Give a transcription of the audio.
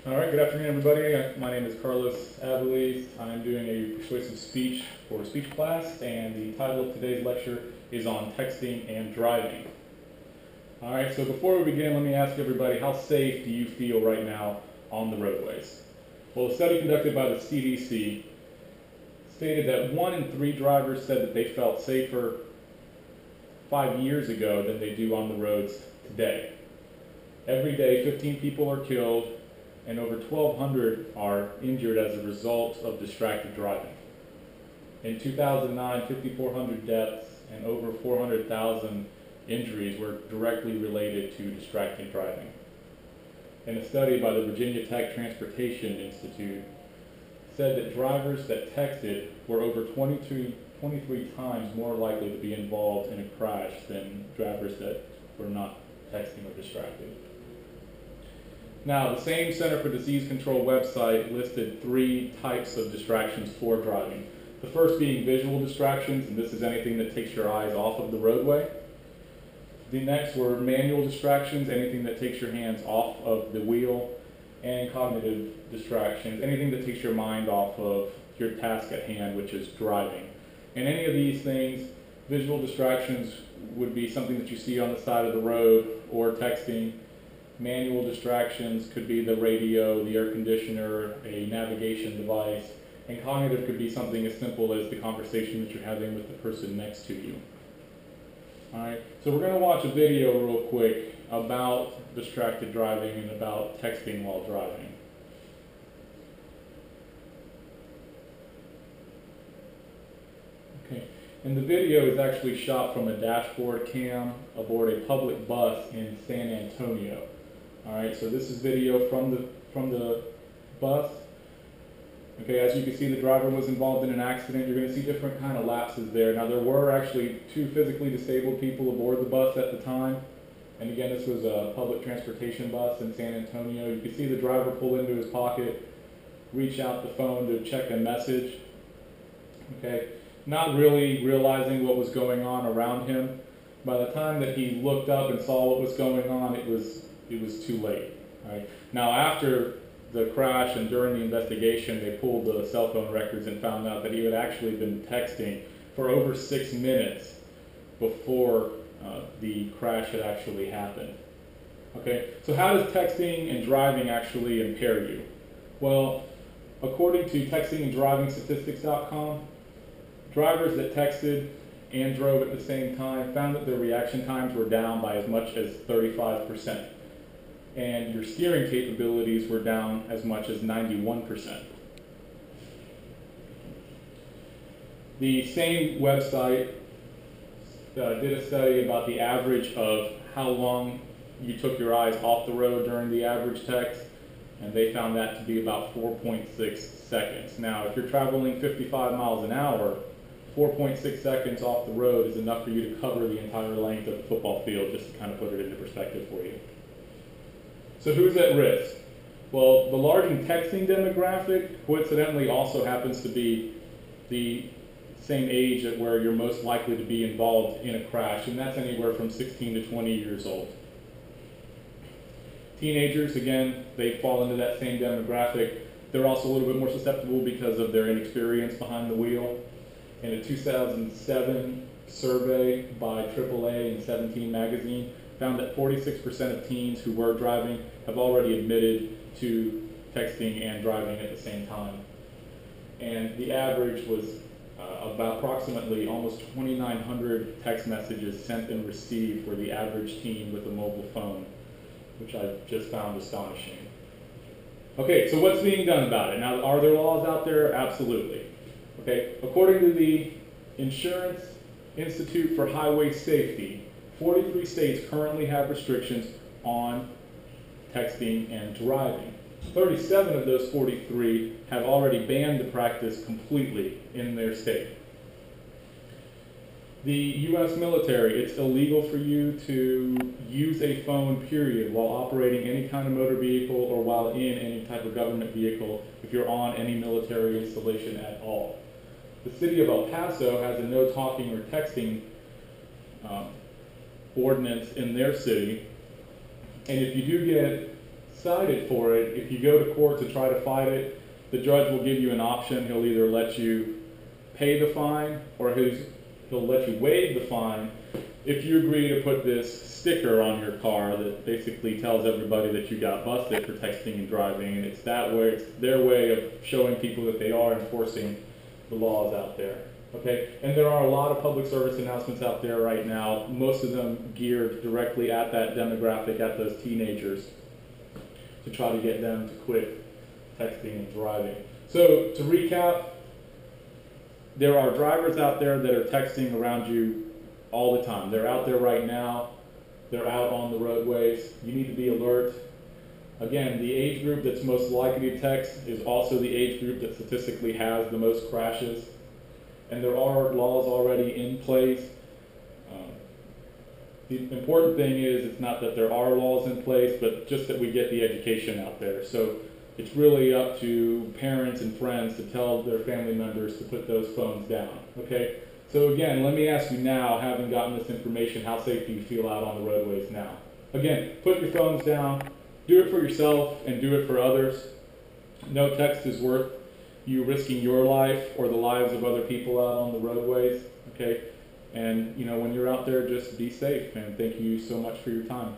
All right, good afternoon, everybody. My name is Carlos Abeles. I'm doing a persuasive speech for a speech class, and the title of today's lecture is on texting and driving. All right, so before we begin, let me ask everybody, how safe do you feel right now on the roadways? Well, a study conducted by the CDC stated that 1 in 3 drivers said that they felt safer 5 years ago than they do on the roads today. Every day, 15 people are killed, and over 1,200 are injured as a result of distracted driving. In 2009, 5,400 deaths and over 400,000 injuries were directly related to distracted driving. And a study by the Virginia Tech Transportation Institute said that drivers that texted were over 23 times more likely to be involved in a crash than drivers that were not texting or distracted. Now, the same Center for Disease Control website listed 3 types of distractions for driving. The first being visual distractions, and this is anything that takes your eyes off of the roadway. The next were manual distractions, anything that takes your hands off of the wheel, and cognitive distractions, anything that takes your mind off of your task at hand, which is driving. And any of these things, visual distractions would be something that you see on the side of the road or texting. Manual distractions could be the radio, the air conditioner, a navigation device, and cognitive could be something as simple as the conversation that you're having with the person next to you. Alright, so we're going to watch a video real quick about distracted driving and about texting while driving. Okay, and the video is actually shot from a dashboard cam aboard a public bus in San Antonio. Alright, so this is video from the bus. Okay, as you can see, the driver was involved in an accident. You're going to see different kind of lapses there. Now, there were actually 2 physically disabled people aboard the bus at the time. And again, this was a public transportation bus in San Antonio. You can see the driver pull into his pocket, reach out the phone to check a message. Okay, not really realizing what was going on around him. By the time that he looked up and saw what was going on, it was too late. Right? Now, after the crash and during the investigation, they pulled the cell phone records and found out that he had actually been texting for over 6 minutes before the crash had actually happened. Okay, so how does texting and driving actually impair you? Well, according to textinganddraivingstatistics.com, drivers that texted and drove at the same time found that their reaction times were down by as much as 35%. And your steering capabilities were down as much as 91%. The same website did a study about the average of how long you took your eyes off the road during the average text, and they found that to be about 4.6 seconds. Now, if you're traveling 55 miles an hour, 4.6 seconds off the road is enough for you to cover the entire length of the football field, just to kind of put it into perspective for you. So who's at risk? Well, the large and texting demographic coincidentally also happens to be the same age at where you're most likely to be involved in a crash, and that's anywhere from 16 to 20 years old. Teenagers, again, they fall into that same demographic. They're also a little bit more susceptible because of their inexperience behind the wheel. In a 2007 survey by AAA and 17 magazine, found that 46% of teens who were driving have already admitted to texting and driving at the same time. And the average was about approximately almost 2,900 text messages sent and received for the average teen with a mobile phone, which I just found astonishing. Okay, so what's being done about it? Now, are there laws out there? Absolutely. Okay, according to the Insurance Institute for Highway Safety, 43 states currently have restrictions on texting and driving. 37 of those 43 have already banned the practice completely in their state. The U.S. military, it's illegal for you to use a phone, period, while operating any kind of motor vehicle or while in any type of government vehicle if you're on any military installation at all. The city of El Paso has a no talking or texting ordinance in their city, and if you do get cited for it, if you go to court to try to fight it, the judge will give you an option. He'll either let you pay the fine or he'll let you waive the fine if you agree to put this sticker on your car that basically tells everybody that you got busted for texting and driving. And it's that way, it's their way of showing people that they are enforcing the laws out there. Okay, and there are a lot of public service announcements out there right now, most of them geared directly at that demographic, at those teenagers, to try to get them to quit texting and driving. So to recap, there are drivers out there that are texting around you all the time. They're out there right now. They're out on the roadways. You need to be alert. Again, the age group that's most likely to text is also the age group that statistically has the most crashes. And there are laws already in place. The important thing is it's not that there are laws in place, but just that we get the education out there. So it's really up to parents and friends to tell their family members to put those phones down. Okay? So again, let me ask you now, having gotten this information, how safe do you feel out on the roadways now? Again, put your phones down, do it for yourself and do it for others. No text is worth you risking your life or the lives of other people out on the roadways, okay? And when you're out there, just be safe, and thank you so much for your time.